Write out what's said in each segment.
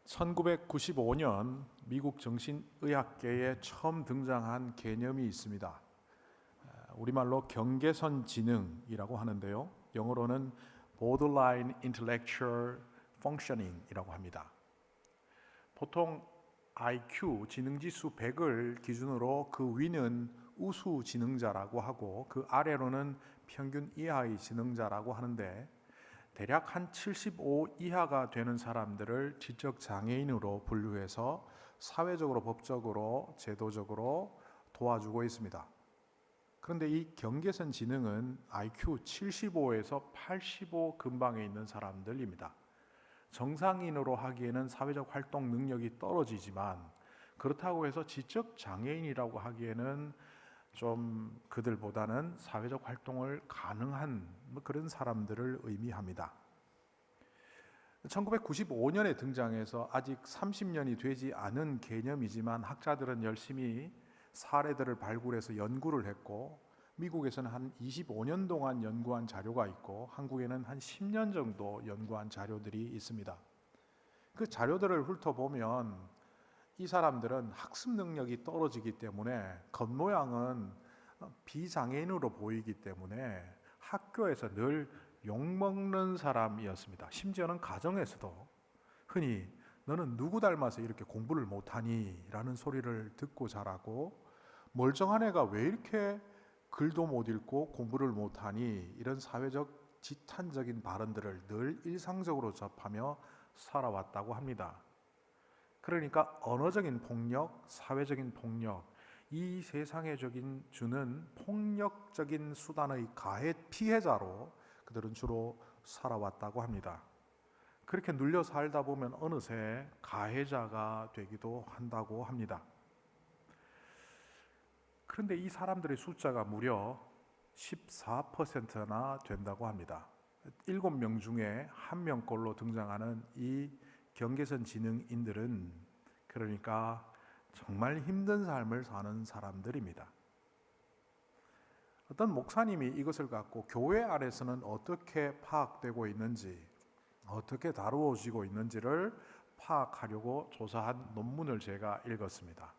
1995년 미국 정신의학계에 처음 등장한 개념이 있습니다. 우리말로 경계선 지능이라고 하는데요. 영어로는 Borderline Intellectual Functioning이라고 합니다. 보통 IQ, 지능지수 100을 기준으로 그 위는 우수 지능자라고 하고 그 아래로는 평균 이하의 지능자라고 하는데 대략 한 75 이하가 되는 사람들을 지적 장애인으로 분류해서 사회적으로, 법적으로, 제도적으로 도와주고 있습니다. 그런데 이 경계선 지능은 IQ 75에서 85 근방에 있는 사람들입니다. 정상인으로 하기에는 사회적 활동 능력이 떨어지지만 그렇다고 해서 지적 장애인이라고 하기에는 좀 그들보다는 사회적 활동을 가능한 그런 사람들을 의미합니다. 1995년에 등장해서 아직 30년이 되지 않은 개념이지만 학자들은 열심히 사례들을 발굴해서 연구를 했고 미국에서는 한 25년 동안 연구한 자료가 있고 한국에는 한 10년 정도 연구한 자료들이 있습니다. 그 자료들을 훑어보면 이 사람들은 학습 능력이 떨어지기 때문에 겉모양은 비장애인으로 보이기 때문에 학교에서 늘 욕먹는 사람이었습니다. 심지어는 가정에서도 흔히 너는 누구 닮아서 이렇게 공부를 못하니? 라는 소리를 듣고 자라고 멀쩡한 애가 왜 이렇게 글도 못 읽고 공부를 못하니? 이런 사회적 지탄적인 발언들을 늘 일상적으로 접하며 살아왔다고 합니다. 그러니까 언어적인 폭력, 사회적인 폭력, 이 세상에 주는 폭력적인 수단의 피해자로 그들은 주로 살아왔다고 합니다. 그렇게 눌려 살다 보면 어느새 가해자가 되기도 한다고 합니다. 그런데 이 사람들의 숫자가 무려 14%나 된다고 합니다. 7명 중에 1명꼴로 등장하는 이 경계선 지능인들은 그러니까 정말 힘든 삶을 사는 사람들입니다. 어떤 목사님이 이것을 갖고 교회 안에서는 어떻게 파악되고 있는지, 어떻게 다루어지고 있는지를 파악하려고 조사한 논문을 제가 읽었습니다.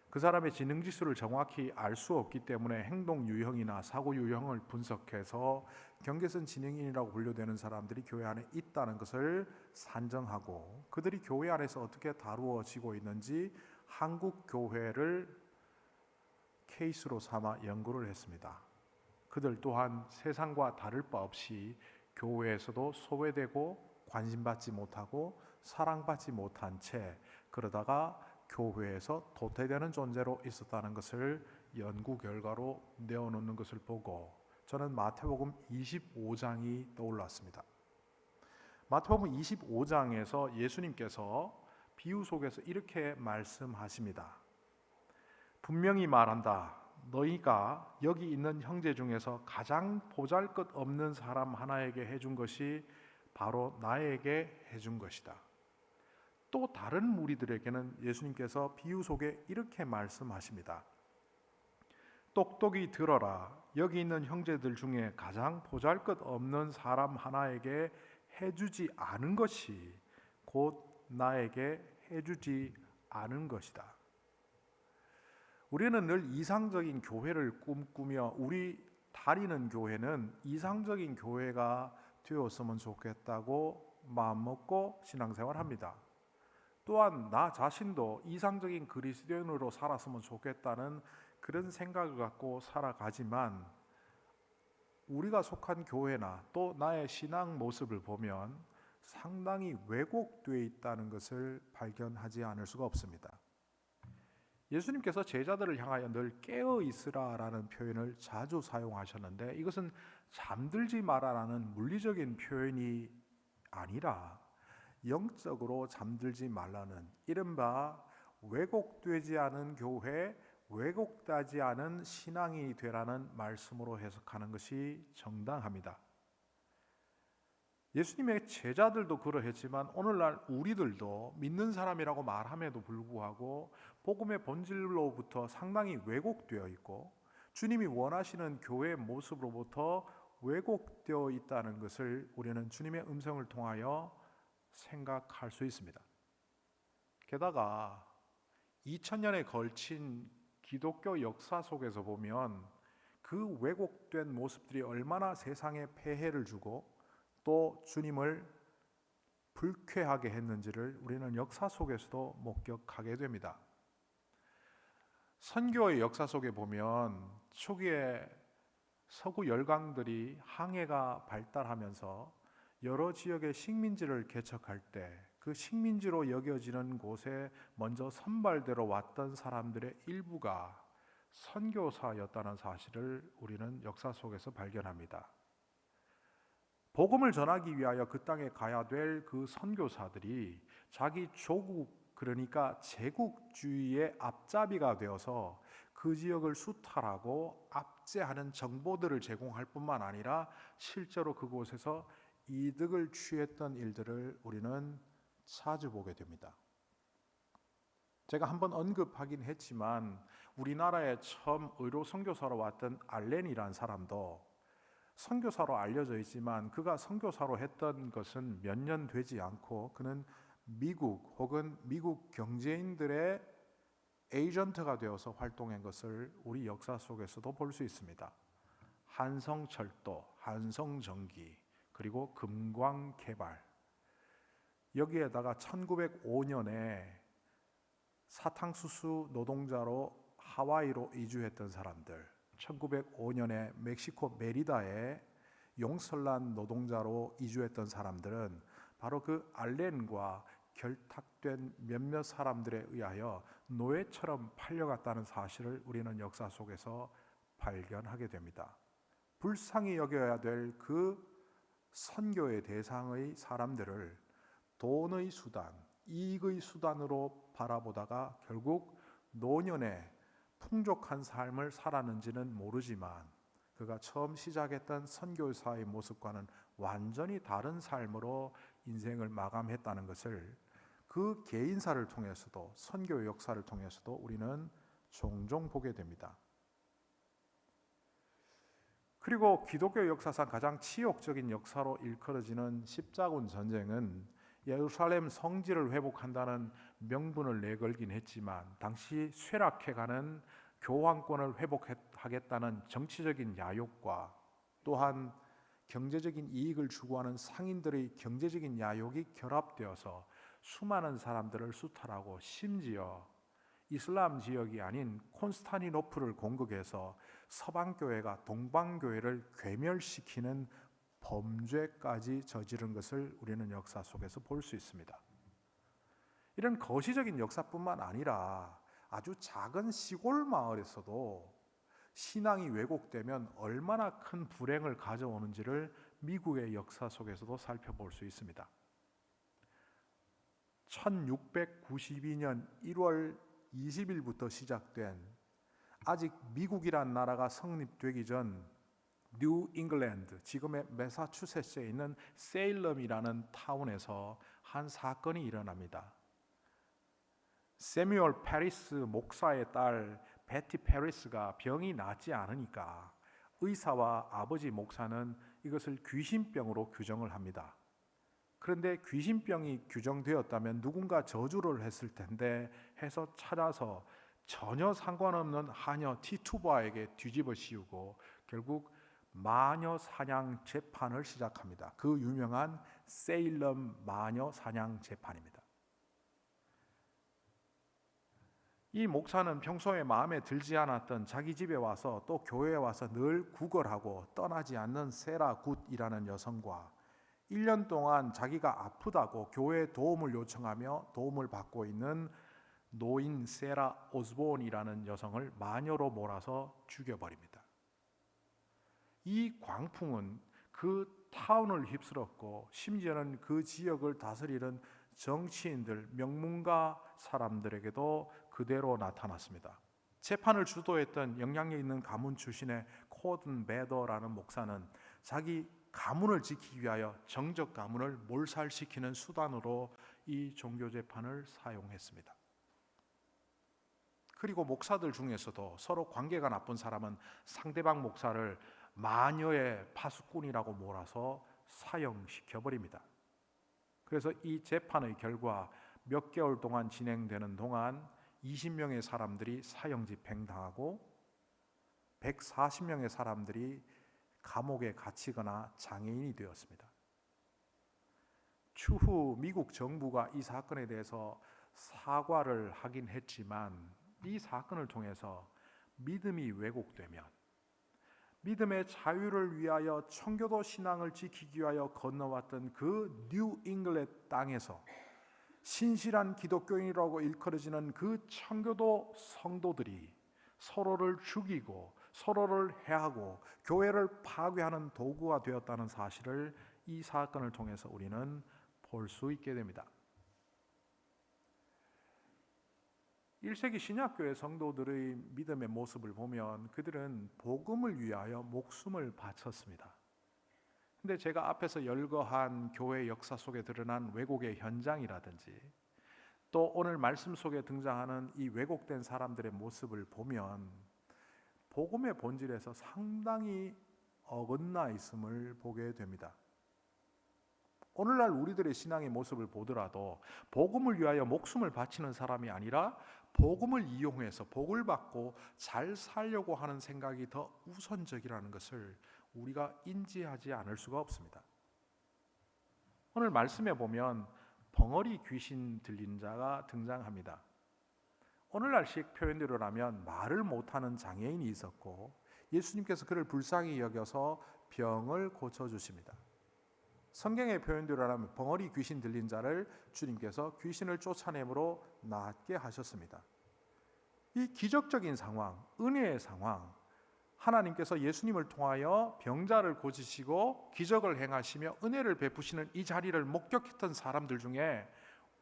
그 사람의 지능 지수를 정확히 알 수 없기 때문에 행동 유형이나 사고 유형을 분석해서 경계선 지능인이라고 분류되는 사람들이 교회 안에 있다는 것을 산정하고 그들이 교회 안에서 어떻게 다루어지고 있는지 한국 교회를 케이스로 삼아 연구를 했습니다. 그들 또한 세상과 다를 바 없이 교회에서도 소외되고 관심받지 못하고 사랑받지 못한 채 그러다가 교회에서 도태되는 존재로 있었다는 것을 연구 결과로 내어놓는 것을 보고 저는 마태복음 25장이 떠올랐습니다. 마태복음 25장에서 예수님께서 비유 속에서 이렇게 말씀하십니다. 분명히 말한다. 너희가 여기 있는 형제 중에서 가장 보잘것없는 사람 하나에게 해준 것이 바로 나에게 해준 것이다. 또 다른 무리들에게는 예수님께서 비유 속에 이렇게 말씀하십니다. 똑똑히 들어라. 여기 있는 형제들 중에 가장 보잘것없는 사람 하나에게 해주지 않은 것이 곧 나에게 해주지 않은 것이다. 우리는 늘 이상적인 교회를 꿈꾸며 우리 다니는 교회는 이상적인 교회가 되었으면 좋겠다고 마음먹고 신앙생활합니다. 또한 나 자신도 이상적인 그리스도인으로 살았으면 좋겠다는 그런 생각을 갖고 살아가지만 우리가 속한 교회나 또 나의 신앙 모습을 보면 상당히 왜곡되어 있다는 것을 발견하지 않을 수가 없습니다. 예수님께서 제자들을 향하여 늘 깨어 있으라라는 표현을 자주 사용하셨는데 이것은 잠들지 마라라는 물리적인 표현이 아니라 영적으로 잠들지 말라는 이른바 왜곡되지 않은 교회, 왜곡되지 않은 신앙이 되라는 말씀으로 해석하는 것이 정당합니다. 예수님의 제자들도 그러했지만 오늘날 우리들도 믿는 사람이라고 말함에도 불구하고 복음의 본질로부터 상당히 왜곡되어 있고 주님이 원하시는 교회의 모습으로부터 왜곡되어 있다는 것을 우리는 주님의 음성을 통하여 생각할 수 있습니다. 게다가 2000년에 걸친 기독교 역사 속에서 보면 그 왜곡된 모습들이 얼마나 세상에 폐해를 주고 또 주님을 불쾌하게 했는지를 우리는 역사 속에서도 목격하게 됩니다. 선교의 역사 속에 보면 초기에 서구 열강들이 항해가 발달하면서 여러 지역의 식민지를 개척할 때 그 식민지로 여겨지는 곳에 먼저 선발대로 왔던 사람들의 일부가 선교사였다는 사실을 우리는 역사 속에서 발견합니다. 복음을 전하기 위하여 그 땅에 가야 될 그 선교사들이 자기 조국, 그러니까 제국주의의 앞잡이가 되어서 그 지역을 수탈하고 압제하는 정보들을 제공할 뿐만 아니라 실제로 그곳에서 이득을 취했던 일들을 우리는 자주 보게 됩니다. 제가 한번 언급하긴 했지만 우리나라에 처음 의료 선교사로 왔던 알렌이라는 사람도 선교사로 알려져 있지만 그가 선교사로 했던 것은 몇 년 되지 않고 그는 미국 혹은 미국 경제인들의 에이전트가 되어서 활동한 것을 우리 역사 속에서도 볼 수 있습니다. 한성철도, 한성전기, 그리고 금광개발, 여기에다가 1905년에 사탕수수 노동자로 하와이로 이주했던 사람들, 1905년에 멕시코 메리다에 용설란 노동자로 이주했던 사람들은 바로 그 알렌과 결탁된 몇몇 사람들에 의하여 노예처럼 팔려갔다는 사실을 우리는 역사 속에서 발견하게 됩니다. 불쌍히 여겨야 될 그 선교의 대상의 사람들을 돈의 수단, 이익의 수단으로 바라보다가 결국 노년에 풍족한 삶을 살았는지는 모르지만 그가 처음 시작했던 선교사의 모습과는 완전히 다른 삶으로 인생을 마감했다는 것을 그 개인사를 통해서도 선교의 역사를 통해서도 우리는 종종 보게 됩니다. 그리고 기독교 역사상 가장 치욕적인 역사로 일컬어지는 십자군 전쟁은 예루살렘 성지를 회복한다는 명분을 내걸긴 했지만 당시 쇠락해가는 교황권을 회복하겠다는 정치적인 야욕과 또한 경제적인 이익을 추구하는 상인들의 경제적인 야욕이 결합되어서 수많은 사람들을 수탈하고 심지어 이슬람 지역이 아닌 콘스탄티노플을 공격해서 서방교회가 동방교회를 괴멸시키는 범죄까지 저지른 것을 우리는 역사 속에서 볼 수 있습니다. 이런 거시적인 역사뿐만 아니라 아주 작은 시골 마을에서도 신앙이 왜곡되면 얼마나 큰 불행을 가져오는지를 미국의 역사 속에서도 살펴볼 수 있습니다. 1692년 1월 20일부터 시작된 아직 미국이란 나라가 성립되기 전 뉴 잉글랜드, 지금의 매사추세츠에 있는 세일럼이라는 타운에서 한 사건이 일어납니다. 세뮤얼 페리스 목사의 딸 베티 페리스가 병이 낫지 않으니까 의사와 아버지 목사는 이것을 귀신병으로 규정을 합니다. 그런데 귀신병이 규정되었다면 누군가 저주를 했을 텐데 해서 찾아서 전혀 상관없는 하녀 티투바에게 뒤집어 씌우고 결국 마녀 사냥 재판을 시작합니다. 그 유명한 세일럼 마녀 사냥 재판입니다. 이 목사는 평소에 마음에 들지 않았던 자기 집에 와서 또 교회에 와서 늘 구걸하고 떠나지 않는 세라 굿이라는 여성과 1년 동안 자기가 아프다고 교회에 도움을 요청하며 도움을 받고 있는 노인 세라 오스본이라는 여성을 마녀로 몰아서 죽여버립니다. 이 광풍은 그 타운을 휩쓸었고 심지어는 그 지역을 다스리는 정치인들, 명문가 사람들에게도 그대로 나타났습니다. 재판을 주도했던 영향력 있는 가문 출신의 코든 베더라는 목사는 자기 가문을 지키기 위하여 정적 가문을 몰살시키는 수단으로 이 종교 재판을 사용했습니다. 그리고 목사들 중에서도 서로 관계가 나쁜 사람은 상대방 목사를 마녀의 파수꾼이라고 몰아서 사형시켜버립니다. 그래서 이 재판의 결과 몇 개월 동안 진행되는 동안 20명의 사람들이 사형 집행당하고 140명의 사람들이 감옥에 갇히거나 장애인이 되었습니다. 추후 미국 정부가 이 사건에 대해서 사과를 하긴 했지만 이 사건을 통해서 믿음이 왜곡되면 믿음의 자유를 위하여 청교도 신앙을 지키기 위하여 건너왔던 그 뉴 잉글랜드 땅에서 신실한 기독교인이라고 일컬어지는 그 청교도 성도들이 서로를 죽이고 서로를 해하고 교회를 파괴하는 도구가 되었다는 사실을 이 사건을 통해서 우리는 볼 수 있게 됩니다. 1세기 신약교회 성도들의 믿음의 모습을 보면 그들은 복음을 위하여 목숨을 바쳤습니다. 근데 제가 앞에서 열거한 교회 역사 속에 드러난 왜곡의 현장이라든지 또 오늘 말씀 속에 등장하는 이 왜곡된 사람들의 모습을 보면 복음의 본질에서 상당히 어긋나 있음을 보게 됩니다. 오늘날 우리들의 신앙의 모습을 보더라도 복음을 위하여 목숨을 바치는 사람이 아니라 복음을 이용해서 복을 받고 잘 살려고 하는 생각이 더 우선적이라는 것을 우리가 인지하지 않을 수가 없습니다. 오늘 말씀에 보면 벙어리 귀신 들린 자가 등장합니다. 오늘날식 표현대로라면 말을 못하는 장애인이 있었고 예수님께서 그를 불쌍히 여겨서 병을 고쳐주십니다. 성경의 표현대로라면 벙어리 귀신 들린 자를 주님께서 귀신을 쫓아내므로 낫게 하셨습니다. 이 기적적인 상황, 은혜의 상황, 하나님께서 예수님을 통하여 병자를 고치시고 기적을 행하시며 은혜를 베푸시는 이 자리를 목격했던 사람들 중에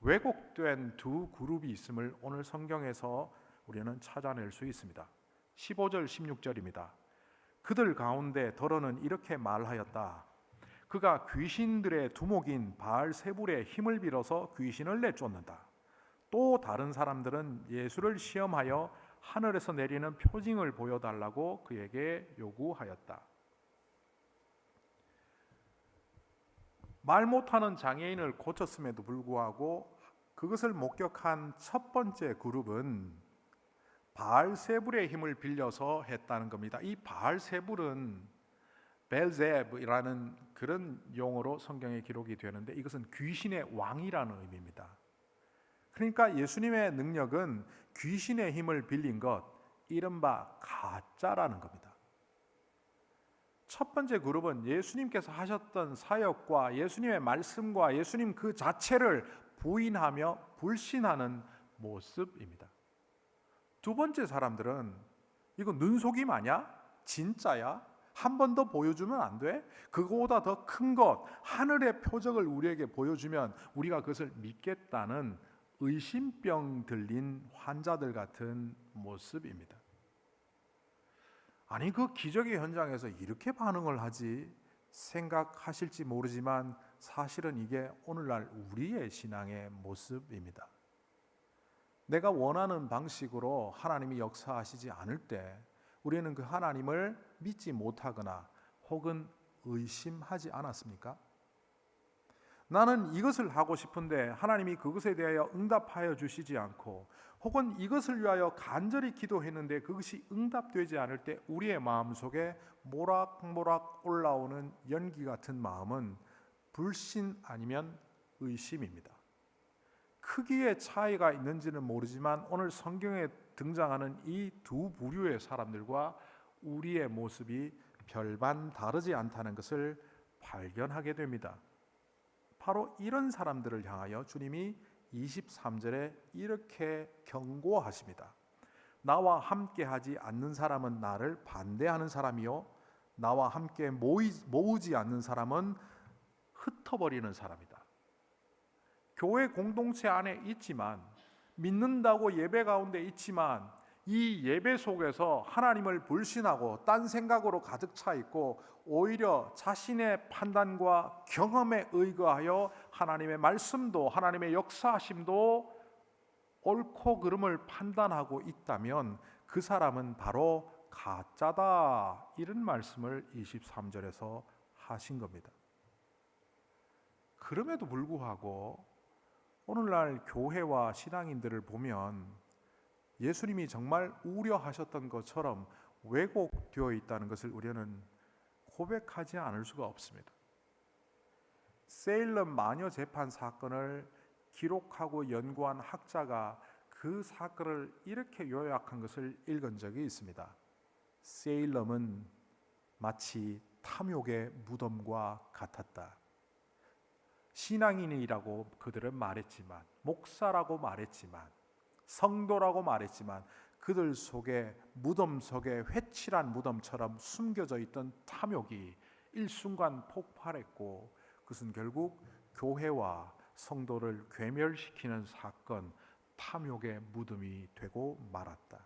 왜곡된 두 그룹이 있음을 오늘 성경에서 우리는 찾아낼 수 있습니다. 15절 16절입니다. 그들 가운데 더러는 이렇게 말하였다. 그가 귀신들의 두목인 바알세불의 힘을 빌어서 귀신을 내쫓는다. 또 다른 사람들은 예수를 시험하여 하늘에서 내리는 표징을 보여달라고 그에게 요구하였다. 말 못하는 장애인을 고쳤음에도 불구하고 그것을 목격한 첫 번째 그룹은 바알세불의 힘을 빌려서 했다는 겁니다. 이 바알세불은 벨제브라는 그런 용어로 성경에 기록이 되는데 이것은 귀신의 왕이라는 의미입니다. 그러니까 예수님의 능력은 귀신의 힘을 빌린 것, 이른바 가짜라는 겁니다. 첫 번째 그룹은 예수님께서 하셨던 사역과 예수님의 말씀과 예수님 그 자체를 부인하며 불신하는 모습입니다. 두 번째 사람들은 이거 눈속임 아니야? 진짜야? 한 번 더 보여주면 안 돼? 그거보다 더 큰 것, 하늘의 표적을 우리에게 보여주면 우리가 그것을 믿겠다는 의심병 들린 환자들 같은 모습입니다. 아니 그 기적의 현장에서 이렇게 반응을 하지 생각하실지 모르지만 사실은 이게 오늘날 우리의 신앙의 모습입니다. 내가 원하는 방식으로 하나님이 역사하시지 않을 때 우리는 그 하나님을 믿지 못하거나 혹은 의심하지 않았습니까? 나는 이것을 하고 싶은데 하나님이 그것에 대하여 응답하여 주시지 않고 혹은 이것을 위하여 간절히 기도했는데 그것이 응답되지 않을 때 우리의 마음속에 모락모락 올라오는 연기 같은 마음은 불신 아니면 의심입니다. 크기의 차이가 있는지는 모르지만 오늘 성경에 등장하는 이 두 부류의 사람들과 우리의 모습이 별반 다르지 않다는 것을 발견하게 됩니다. 바로 이런 사람들을 향하여 주님이 23절에 이렇게 경고하십니다. 나와 함께하지 않는 사람은 나를 반대하는 사람이요 나와 함께 모으지 않는 사람은 흩어버리는 사람이다. 교회 공동체 안에 있지만 믿는다고 예배 가운데 있지만 이 예배 속에서 하나님을 불신하고 딴 생각으로 가득 차 있고 오히려 자신의 판단과 경험에 의거하여 하나님의 말씀도 하나님의 역사하심도 옳고 그름을 판단하고 있다면 그 사람은 바로 가짜다, 이런 말씀을 23절에서 하신 겁니다. 그럼에도 불구하고 오늘날 교회와 신앙인들을 보면 예수님이 정말 우려하셨던 것처럼 왜곡되어 있다는 것을 우리는 고백하지 않을 수가 없습니다. 세일럼 마녀 재판 사건을 기록하고 연구한 학자가 그 사건을 이렇게 요약한 것을 읽은 적이 있습니다. 세일럼은 마치 탐욕의 무덤과 같았다. 신앙인이라고 그들은 말했지만, 목사라고 말했지만, 성도라고 말했지만 그들 속에 무덤 속에 회칠한 무덤처럼 숨겨져 있던 탐욕이 일순간 폭발했고, 그것은 결국 교회와 성도를 괴멸시키는 사건, 탐욕의 무덤이 되고 말았다.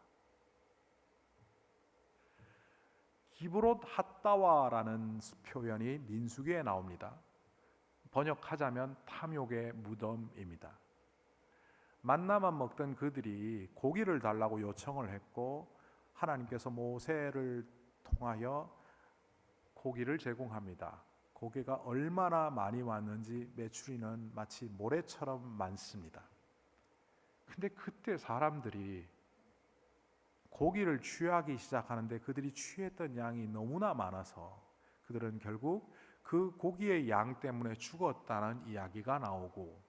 기브롯 핫다와라는 표현이 민수기에 나옵니다. 번역하자면 탐욕의 무덤입니다. 만나만 먹던 그들이 고기를 달라고 요청을 했고, 하나님께서 모세를 통하여 고기를 제공합니다. 고기가 얼마나 많이 왔는지 메추리는 마치 모래처럼 많습니다. 근데 그때 사람들이 고기를 취하기 시작하는데 그들이 취했던 양이 너무나 많아서 그들은 결국 그 고기의 양 때문에 죽었다는 이야기가 나오고,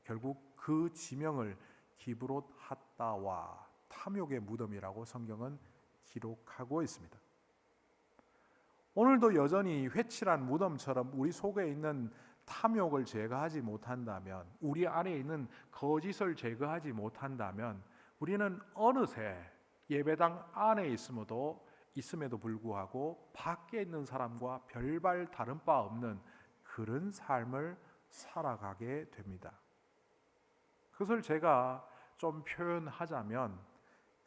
결국 그 지명을 기브롯 핫다와 탐욕의 무덤이라고 성경은 기록하고 있습니다. 오늘도 여전히 회칠한 무덤처럼 우리 속에 있는 탐욕을 제거하지 못한다면, 우리 안에 있는 거짓을 제거하지 못한다면 우리는 어느새 예배당 안에 있음에도 불구하고 밖에 있는 사람과 별반 다른 바 없는 그런 삶을 살아가게 됩니다. 그것을 제가 좀 표현하자면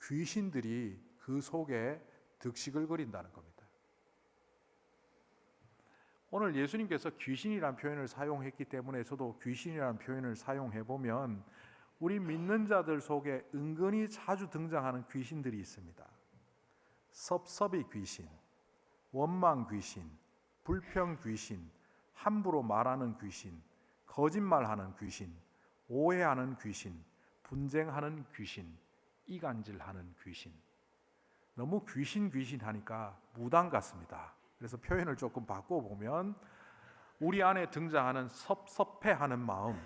귀신들이 그 속에 득식을 거린다는 겁니다. 오늘 예수님께서 귀신이라는 표현을 사용했기 때문에 저도 귀신이라는 표현을 사용해 보면 우리 믿는 자들 속에 은근히 자주 등장하는 귀신들이 있습니다. 섭섭이 귀신, 원망 귀신, 불평 귀신, 함부로 말하는 귀신, 거짓말하는 귀신, 오해하는 귀신, 분쟁하는 귀신, 이간질하는 귀신. 너무 귀신 하니까 무당 같습니다. 그래서 표현을 조금 바꿔보면 우리 안에 등장하는 섭섭해하는 마음,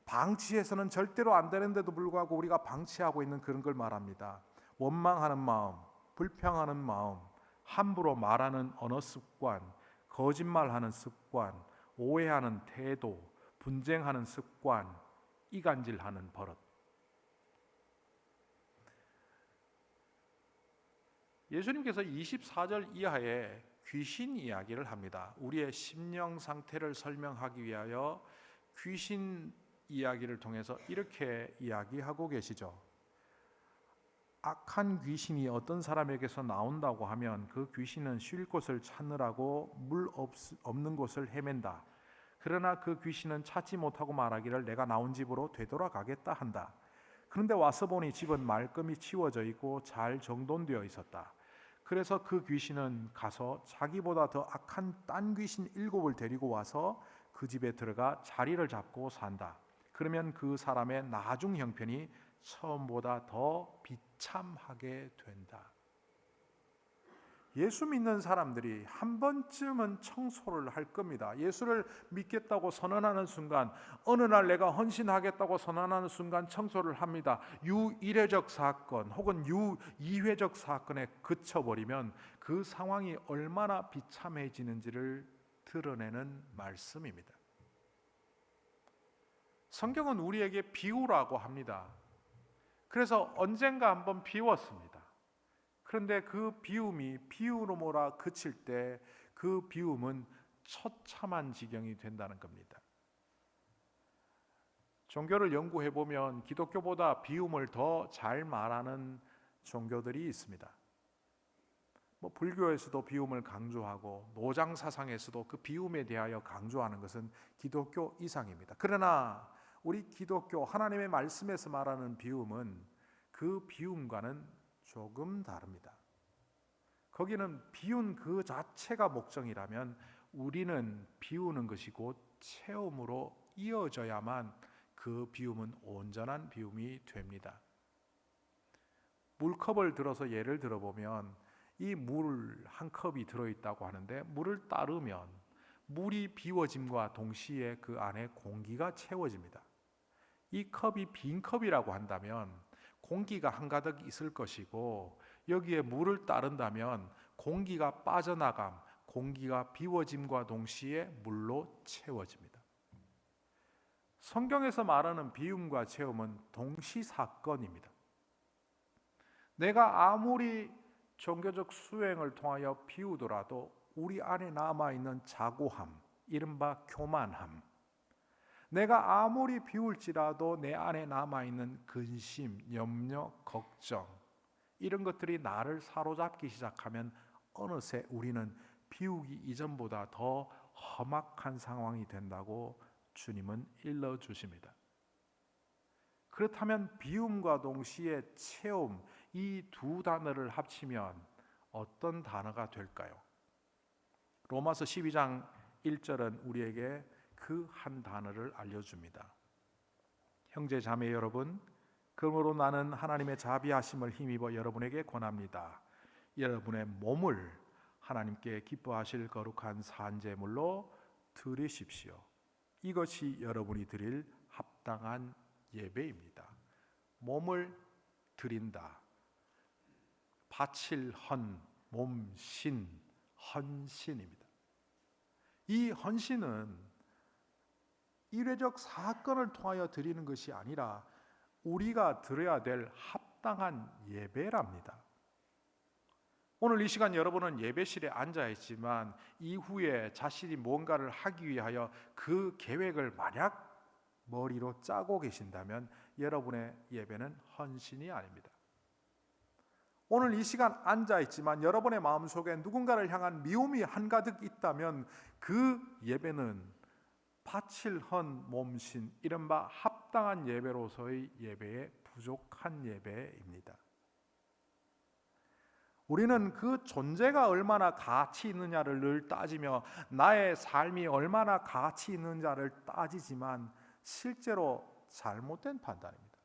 방치해서는 절대로 안 되는데도 불구하고 우리가 방치하고 있는 그런 걸 말합니다. 원망하는 마음, 불평하는 마음, 함부로 말하는 언어 습관, 거짓말하는 습관, 오해하는 태도, 분쟁하는 습관, 이간질하는 버릇. 예수님께서 24절 이하에 귀신 이야기를 합니다. 우리의 심령 상태를 설명하기 위하여 귀신 이야기를 통해서 이렇게 이야기하고 계시죠. 악한 귀신이 어떤 사람에게서 나온다고 하면 그 귀신은 쉴 곳을 찾느라고 물 없는 곳을 헤맨다. 그러나 그 귀신은 찾지 못하고 말하기를 내가 나온 집으로 되돌아가겠다 한다. 그런데 와서 보니 집은 말끔히 치워져 있고 잘 정돈되어 있었다. 그래서 그 귀신은 가서 자기보다 더 악한 딴 귀신 7을 데리고 와서 그 집에 들어가 자리를 잡고 산다. 그러면 그 사람의 나중 형편이 처음보다 더 비참하게 된다. 예수 믿는 사람들이 한 번쯤은 청소를 할 겁니다. 예수를 믿겠다고 선언하는 순간, 어느 날 내가 헌신하겠다고 선언하는 순간 청소를 합니다. 유일회적 사건 혹은 유이회적 사건에 그쳐버리면 그 상황이 얼마나 비참해지는지를 드러내는 말씀입니다. 성경은 우리에게 비우라고 합니다. 그래서 언젠가 한번 비웠습니다. 그런데 그 비움이 비우로모라 그칠 때 그 비움은 처참한 지경이 된다는 겁니다. 종교를 연구해 보면 기독교보다 비움을 더 잘 말하는 종교들이 있습니다. 불교에서도 비움을 강조하고 노장 사상에서도 그 비움에 대하여 강조하는 것은 기독교 이상입니다. 그러나 우리 기독교 하나님의 말씀에서 말하는 비움은 그 비움과는 조금 다릅니다. 거기는 비운 그 자체가 목적이라면 우리는 비우는 것이 곧 체험으로 이어져야만 그 비움은 온전한 비움이 됩니다. 물컵을 들어서 예를 들어보면 이 물 한 컵이 들어있다고 하는데 물을 따르면 물이 비워짐과 동시에 그 안에 공기가 채워집니다. 이 컵이 빈 컵이라고 한다면 공기가 한가득 있을 것이고 여기에 물을 따른다면 공기가 빠져나감, 공기가 비워짐과 동시에 물로 채워집니다. 성경에서 말하는 비움과 채움은 동시사건입니다. 내가 아무리 종교적 수행을 통하여 비우더라도 우리 안에 남아있는 자고함, 이른바 교만함, 내가 아무리 비울지라도 내 안에 남아있는 근심, 염려, 걱정, 이런 것들이 나를 사로잡기 시작하면 어느새 우리는 비우기 이전보다 더 험악한 상황이 된다고 주님은 일러주십니다. 그렇다면 비움과 동시에 채움, 이 두 단어를 합치면 어떤 단어가 될까요? 로마서 12장 1절은 우리에게 그 한 단어를 알려줍니다. 형제 자매 여러분, 그러므로 나는 하나님의 자비하심을 힘입어 여러분에게 권합니다. 여러분의 몸을 하나님께 기뻐하실 거룩한 산제물로 드리십시오. 이것이 여러분이 드릴 합당한 예배입니다. 몸을 드린다. 바칠 헌, 몸신, 헌신입니다. 이 헌신은 일회적 사건을 통하여 드리는 것이 아니라 우리가 드려야 될 합당한 예배랍니다. 오늘 이 시간 여러분은 예배실에 앉아 있지만 이후에 자신이 뭔가를 하기 위하여 그 계획을 만약 머리로 짜고 계신다면 여러분의 예배는 헌신이 아닙니다. 오늘 이 시간 앉아 있지만 여러분의 마음속에 누군가를 향한 미움이 한가득 있다면 그 예배는 바칠 헌 몸신, 이른바 합당한 예배로서의 예배에 부족한 예배입니다. 우리는 그 존재가 얼마나 가치 있느냐를 늘 따지며 나의 삶이 얼마나 가치 있는지를 따지지만 실제로 잘못된 판단입니다.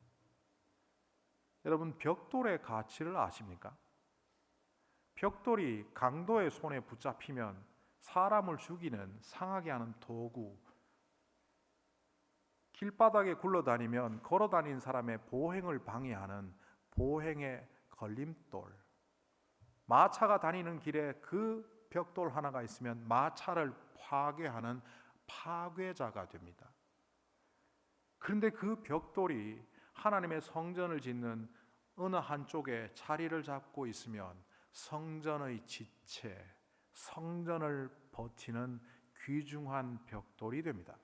여러분, 벽돌의 가치를 아십니까? 벽돌이 강도의 손에 붙잡히면 사람을 죽이는, 상하게 하는 도구, 길바닥에 굴러다니면 걸어다니는 사람의 보행을 방해하는 보행의 걸림돌, 마차가 다니는 길에 그 벽돌 하나가 있으면 마차를 파괴하는 파괴자가 됩니다. 그런데 그 벽돌이 하나님의 성전을 짓는 어느 한쪽에 자리를 잡고 있으면 성전의 지체, 성전을 버티는 귀중한 벽돌이 됩니다.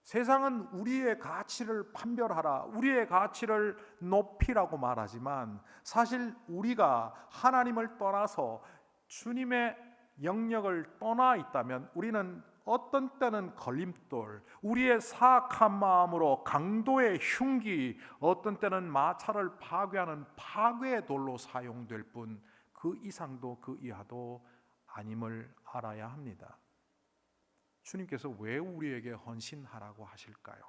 세상은 우리의 가치를 판별하라, 우리의 가치를 높이라고 말하지만 사실 우리가 하나님을 떠나서 주님의 영역을 떠나 있다면 우리는 어떤 때는 걸림돌, 우리의 사악한 마음으로 강도의 흉기, 어떤 때는 마차를 파괴하는 파괴의 돌로 사용될 뿐 그 이상도 그 이하도 아님을 알아야 합니다. 주님께서 왜 우리에게 헌신하라고 하실까요?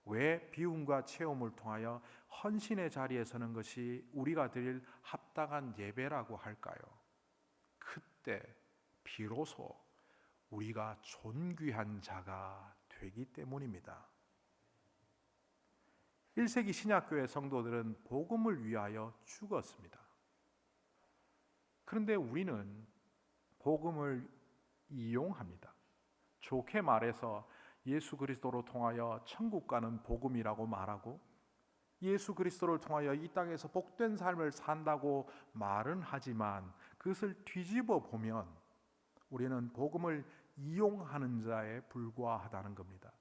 왜 비움과 채움을 통하여 헌신의 자리에 서는 것이 우리가 드릴 합당한 예배라고 할까요? 그때 비로소 우리가 존귀한 자가 되기 때문입니다. 1세기 신약교회 성도들은 복음을 위하여 죽었습니다. 그런데 우리는 복음을 이용합니다. 좋게 말해서 예수 그리스도로 통하여 천국 가는 복음이라고 말하고 예수 그리스도를 통하여 이 땅에서 복된 삶을 산다고 말은 하지만 그것을 뒤집어 보면 우리는 복음을 이용하는 자에 불과하다는 겁니다.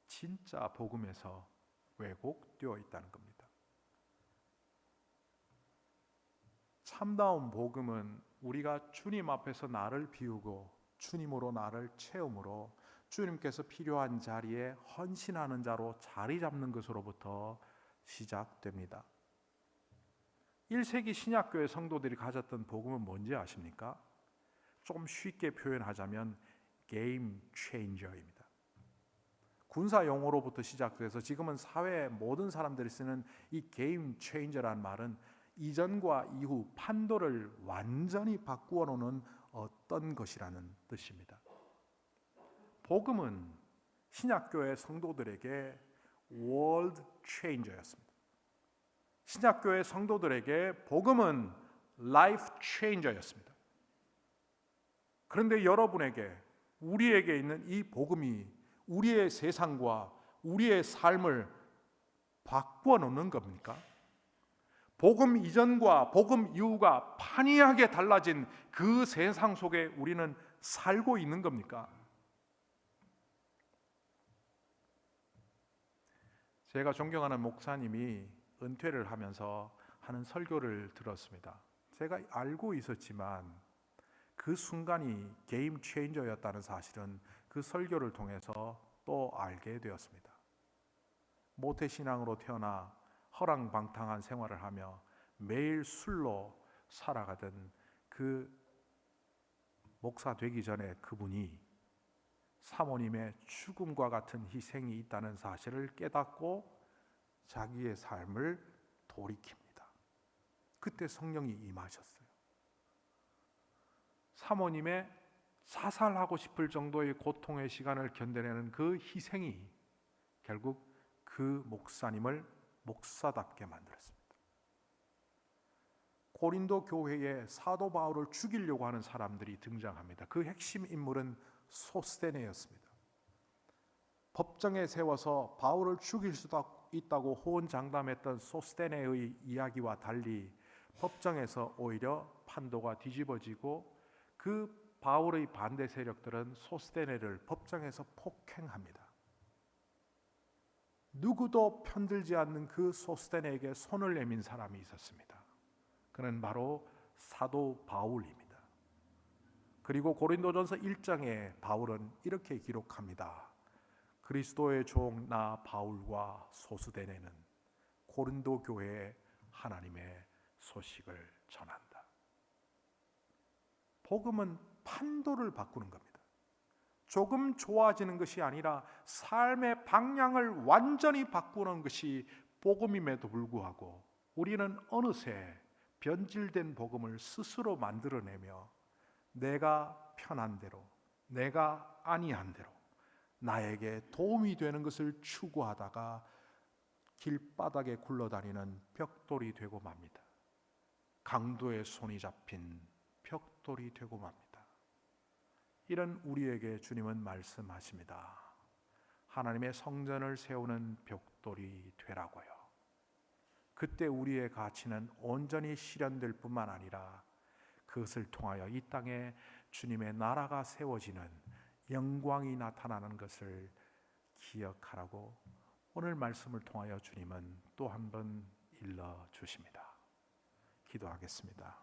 진짜 복음에서 왜곡되어 있다는 겁니다. 참다운 복음은 우리가 주님 앞에서 나를 비우고 주님으로 나를 채움으로 주님께서 필요한 자리에 헌신하는 자로 자리 잡는 것으로부터 시작됩니다. 1세기 신약교회 성도들이 가졌던 복음은 뭔지 아십니까? 좀 쉽게 표현하자면 게임 체인저입니다. 군사 용어로부터 시작돼서 지금은 사회 모든 사람들이 쓰는 이 게임 체인저라는 말은 이전과 이후 판도를 완전히 바꾸어 놓는 어떤 것이라는 뜻입니다. 복음은 신약교회 성도들에게 월드 체인저였습니다. 신약교회 성도들에게 복음은 라이프 체인저였습니다. 그런데 여러분에게, 우리에게 있는 이 복음이 우리의 세상과 우리의 삶을 바꾸어 놓는 겁니까? 복음 이전과 복음 이후가 판이하게 달라진 그 세상 속에 우리는 살고 있는 겁니까? 제가 존경하는 목사님이 은퇴를 하면서 하는 설교를 들었습니다. 제가 알고 있었지만 그 순간이 게임 체인저였다는 사실은 그 설교를 통해서 또 알게 되었습니다. 모태신앙으로 태어나 허랑방탕한 생활을 하며 매일 술로 살아가던 그 목사 되기 전에 그분이 사모님의 죽음과 같은 희생이 있다는 사실을 깨닫고 자기의 삶을 돌이킵니다. 그때 성령이 임하셨어요. 사모님의 자살하고 싶을 정도의 고통의 시간을 견뎌내는 그 희생이 결국 그 목사님을 목사답게 만들었습니다. 고린도 교회에 사도 바울을 죽이려고 하는 사람들이 등장합니다. 그 핵심 인물은 소스테네였습니다. 법정에 세워서 바울을 죽일 수도 있다고 호언장담했던 소스테네의 이야기와 달리 법정에서 오히려 판도가 뒤집어지고 그 바울의 반대 세력들은 소스테네를 법정에서 폭행합니다. 누구도 편들지 않는 그 소스테네에게 손을 내민 사람이 있었습니다. 그는 바로 사도 바울입니다. 그리고 고린도전서 1장에 바울은 이렇게 기록합니다. 그리스도의 종 나 바울과 소스테네는 고린도 교회에 하나님의 소식을 전한다. 복음은 판도를 바꾸는 겁니다. 조금 좋아지는 것이 아니라 삶의 방향을 완전히 바꾸는 것이 복음임에도 불구하고 우리는 어느새 변질된 복음을 스스로 만들어내며 내가 편한 대로, 내가 아니한 대로 나에게 도움이 되는 것을 추구하다가 길바닥에 굴러다니는 벽돌이 되고 맙니다. 강도의 손이 잡힌 벽돌이 되고 맙니다. 이런 우리에게 주님은 말씀하십니다. 하나님의 성전을 세우는 벽돌이 되라고요. 그때 우리의 가치는 온전히 실현될 뿐만 아니라 그것을 통하여 이 땅에 주님의 나라가 세워지는 영광이 나타나는 것을 기억하라고 오늘 말씀을 통하여 주님은 또 한 번 일러 주십니다. 기도하겠습니다.